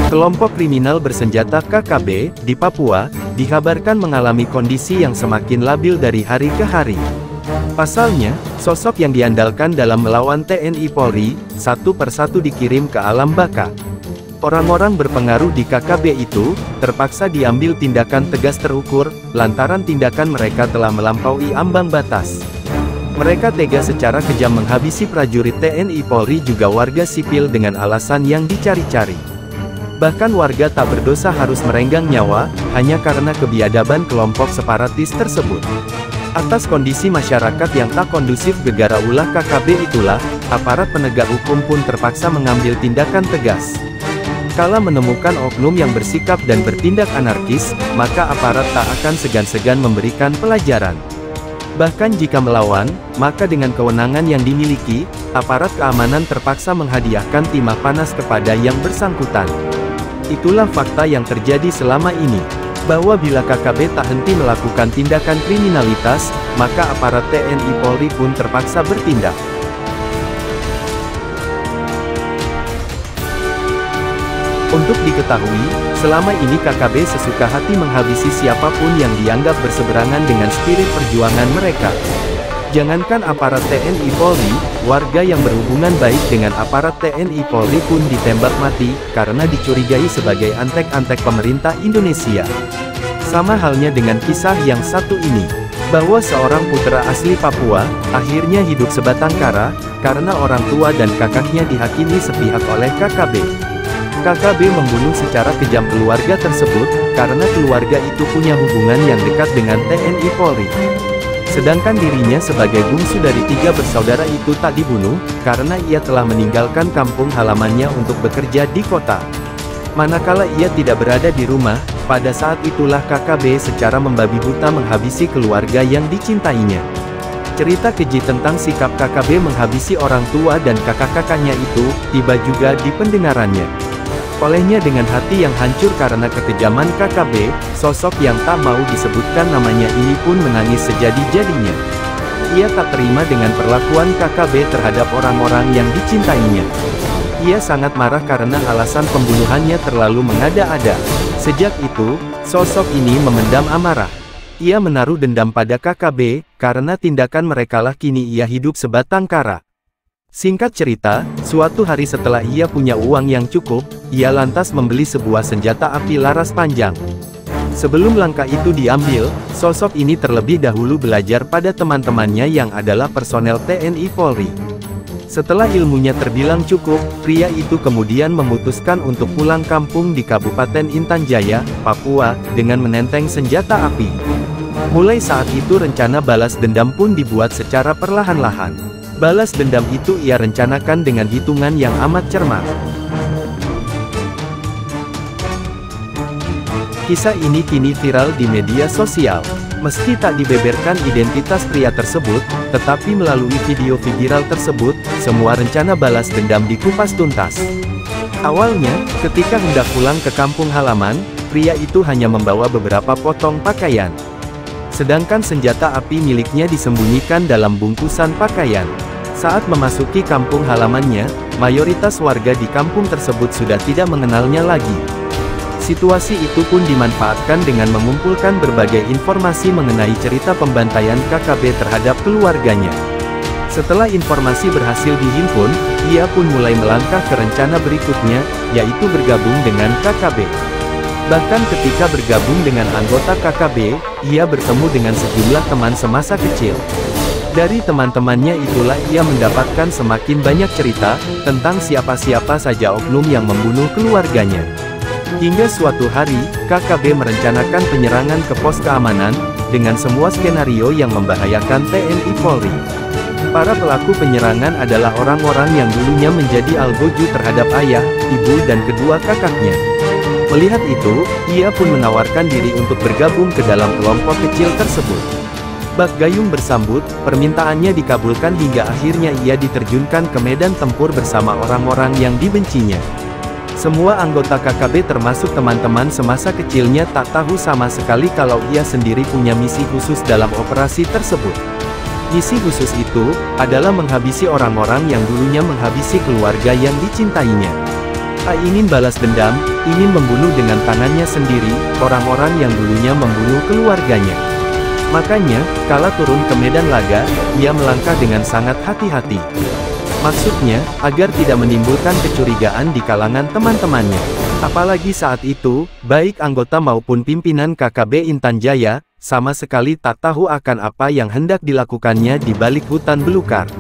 Kelompok kriminal bersenjata KKB di Papua dikabarkan mengalami kondisi yang semakin labil dari hari ke hari. Pasalnya, sosok yang diandalkan dalam melawan TNI Polri, satu persatu dikirim ke alam baka. Orang-orang berpengaruh di KKB itu terpaksa diambil tindakan tegas terukur, lantaran tindakan mereka telah melampaui ambang batas. Mereka tega secara kejam menghabisi prajurit TNI Polri juga warga sipil dengan alasan yang dicari-cari. Bahkan warga tak berdosa harus merenggang nyawa, hanya karena kebiadaban kelompok separatis tersebut. Atas kondisi masyarakat yang tak kondusif gegara ulah KKB itulah, aparat penegak hukum pun terpaksa mengambil tindakan tegas. Kala menemukan oknum yang bersikap dan bertindak anarkis, maka aparat tak akan segan-segan memberikan pelajaran. Bahkan jika melawan, maka dengan kewenangan yang dimiliki, aparat keamanan terpaksa menghadiahkan timah panas kepada yang bersangkutan. Itulah fakta yang terjadi selama ini, bahwa bila KKB tak henti melakukan tindakan kriminalitas, maka aparat TNI Polri pun terpaksa bertindak. Untuk diketahui, selama ini KKB sesuka hati menghabisi siapapun yang dianggap berseberangan dengan spirit perjuangan mereka. Jangankan aparat TNI Polri, warga yang berhubungan baik dengan aparat TNI Polri pun ditembak mati, karena dicurigai sebagai antek-antek pemerintah Indonesia. Sama halnya dengan kisah yang satu ini, bahwa seorang putra asli Papua, akhirnya hidup sebatang kara, karena orang tua dan kakaknya dihakimi sepihak oleh KKB. KKB membunuh secara kejam keluarga tersebut, karena keluarga itu punya hubungan yang dekat dengan TNI Polri. Sedangkan dirinya sebagai bungsu dari 3 bersaudara itu tak dibunuh, karena ia telah meninggalkan kampung halamannya untuk bekerja di kota. Manakala ia tidak berada di rumah, pada saat itulah KKB secara membabi buta menghabisi keluarga yang dicintainya. Cerita keji tentang sikap KKB menghabisi orang tua dan kakak-kakaknya itu, tiba juga di pendengarannya. Olehnya dengan hati yang hancur karena kekejaman KKB, sosok yang tak mau disebutkan namanya ini pun menangis sejadi-jadinya. Ia tak terima dengan perlakuan KKB terhadap orang-orang yang dicintainya. Ia sangat marah karena alasan pembunuhannya terlalu mengada-ada. Sejak itu, sosok ini memendam amarah. Ia menaruh dendam pada KKB, karena tindakan merekalah kini ia hidup sebatang kara. Singkat cerita, suatu hari setelah ia punya uang yang cukup, ia lantas membeli sebuah senjata api laras panjang. Sebelum langkah itu diambil, sosok ini terlebih dahulu belajar pada teman-temannya yang adalah personel TNI Polri. Setelah ilmunya terbilang cukup, pria itu kemudian memutuskan untuk pulang kampung di Kabupaten Intan Jaya, Papua, dengan menenteng senjata api. Mulai saat itu rencana balas dendam pun dibuat secara perlahan-lahan. Balas dendam itu ia rencanakan dengan hitungan yang amat cermat. Kisah ini kini viral di media sosial. Meski tak dibeberkan identitas pria tersebut, tetapi melalui video viral tersebut, semua rencana balas dendam dikupas tuntas. Awalnya, ketika hendak pulang ke kampung halaman, pria itu hanya membawa beberapa potong pakaian. Sedangkan senjata api miliknya disembunyikan dalam bungkusan pakaian. Saat memasuki kampung halamannya, mayoritas warga di kampung tersebut sudah tidak mengenalnya lagi. Situasi itu pun dimanfaatkan dengan mengumpulkan berbagai informasi mengenai cerita pembantaian KKB terhadap keluarganya. Setelah informasi berhasil dihimpun, ia pun mulai melangkah ke rencana berikutnya, yaitu bergabung dengan KKB. Bahkan ketika bergabung dengan anggota KKB, ia bertemu dengan sejumlah teman semasa kecil. Dari teman-temannya itulah ia mendapatkan semakin banyak cerita, tentang siapa-siapa saja oknum yang membunuh keluarganya. Hingga suatu hari, KKB merencanakan penyerangan ke pos keamanan, dengan semua skenario yang membahayakan TNI Polri. Para pelaku penyerangan adalah orang-orang yang dulunya menjadi algojo terhadap ayah, ibu dan kedua kakaknya. Melihat itu, ia pun menawarkan diri untuk bergabung ke dalam kelompok kecil tersebut. Bak Gayung bersambut, permintaannya dikabulkan hingga akhirnya ia diterjunkan ke medan tempur bersama orang-orang yang dibencinya. Semua anggota KKB termasuk teman-teman semasa kecilnya tak tahu sama sekali kalau ia sendiri punya misi khusus dalam operasi tersebut. Misi khusus itu, adalah menghabisi orang-orang yang dulunya menghabisi keluarga yang dicintainya. A ingin balas dendam, ingin membunuh dengan tangannya sendiri, orang-orang yang dulunya membunuh keluarganya. Makanya, kala turun ke medan laga, ia melangkah dengan sangat hati-hati. Maksudnya, agar tidak menimbulkan kecurigaan di kalangan teman-temannya. Apalagi saat itu, baik anggota maupun pimpinan KKB Intan Jaya, sama sekali tak tahu akan apa yang hendak dilakukannya di balik hutan belukar.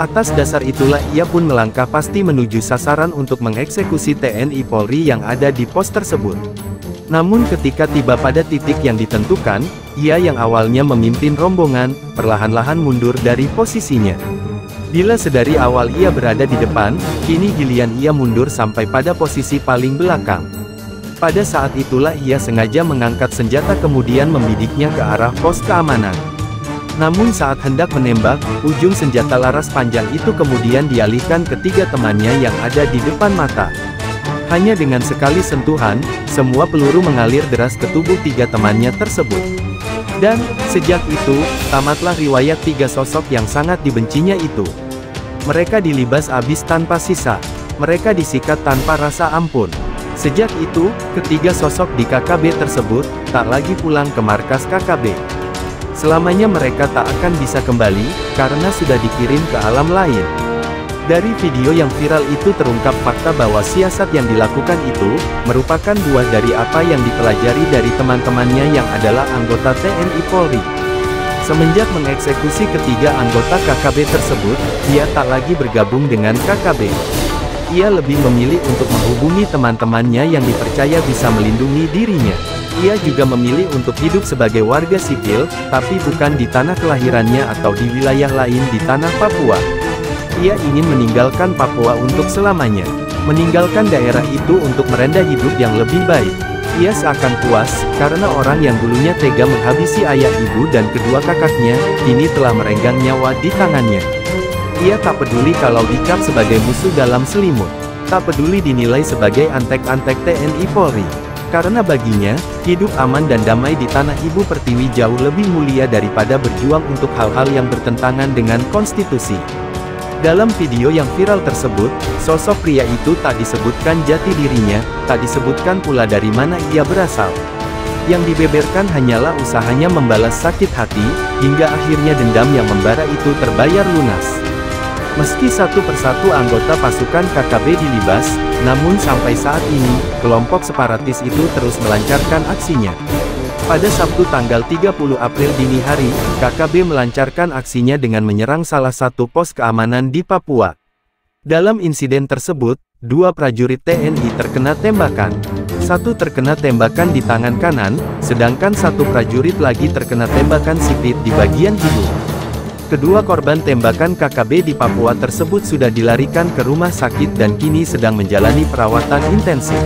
Atas dasar itulah ia pun melangkah pasti menuju sasaran untuk mengeksekusi TNI Polri yang ada di pos tersebut. Namun ketika tiba pada titik yang ditentukan, ia yang awalnya memimpin rombongan, perlahan-lahan mundur dari posisinya. Bila sedari awal ia berada di depan, kini giliran ia mundur sampai pada posisi paling belakang. Pada saat itulah ia sengaja mengangkat senjata kemudian membidiknya ke arah pos keamanan. Namun saat hendak menembak, ujung senjata laras panjang itu kemudian dialihkan ke tiga temannya yang ada di depan mata. Hanya dengan sekali sentuhan, semua peluru mengalir deras ke tubuh tiga temannya tersebut. Dan, sejak itu, tamatlah riwayat tiga sosok yang sangat dibencinya itu. Mereka dilibas habis tanpa sisa. Mereka disikat tanpa rasa ampun. Sejak itu, ketiga sosok di KKB tersebut, tak lagi pulang ke markas KKB. Selamanya mereka tak akan bisa kembali, karena sudah dikirim ke alam lain. Dari video yang viral itu terungkap fakta bahwa siasat yang dilakukan itu, merupakan buah dari apa yang dipelajari dari teman-temannya yang adalah anggota TNI Polri. Semenjak mengeksekusi ketiga anggota KKB tersebut, ia tak lagi bergabung dengan KKB. Ia lebih memilih untuk menghubungi teman-temannya yang dipercaya bisa melindungi dirinya. Ia juga memilih untuk hidup sebagai warga sipil, tapi bukan di tanah kelahirannya atau di wilayah lain di tanah Papua. Ia ingin meninggalkan Papua untuk selamanya. Meninggalkan daerah itu untuk merendah hidup yang lebih baik. Ia seakan puas, karena orang yang dulunya tega menghabisi ayah ibu dan kedua kakaknya, kini telah merenggang nyawa di tangannya. Ia tak peduli kalau dicap sebagai musuh dalam selimut. Tak peduli dinilai sebagai antek-antek TNI Polri. Karena baginya, hidup aman dan damai di tanah ibu pertiwi jauh lebih mulia daripada berjuang untuk hal-hal yang bertentangan dengan konstitusi. Dalam video yang viral tersebut, sosok pria itu tak disebutkan jati dirinya, tak disebutkan pula dari mana ia berasal. Yang dibeberkan hanyalah usahanya membalas sakit hati, hingga akhirnya dendam yang membara itu terbayar lunas. Meski satu persatu anggota pasukan KKB dilibas, namun sampai saat ini, kelompok separatis itu terus melancarkan aksinya. Pada Sabtu tanggal 30 April dini hari, KKB melancarkan aksinya dengan menyerang salah satu pos keamanan di Papua. Dalam insiden tersebut, dua prajurit TNI terkena tembakan. Satu terkena tembakan di tangan kanan, sedangkan satu prajurit lagi terkena tembakan sipit di bagian hidung. Kedua korban tembakan KKB di Papua tersebut sudah dilarikan ke rumah sakit dan kini sedang menjalani perawatan intensif.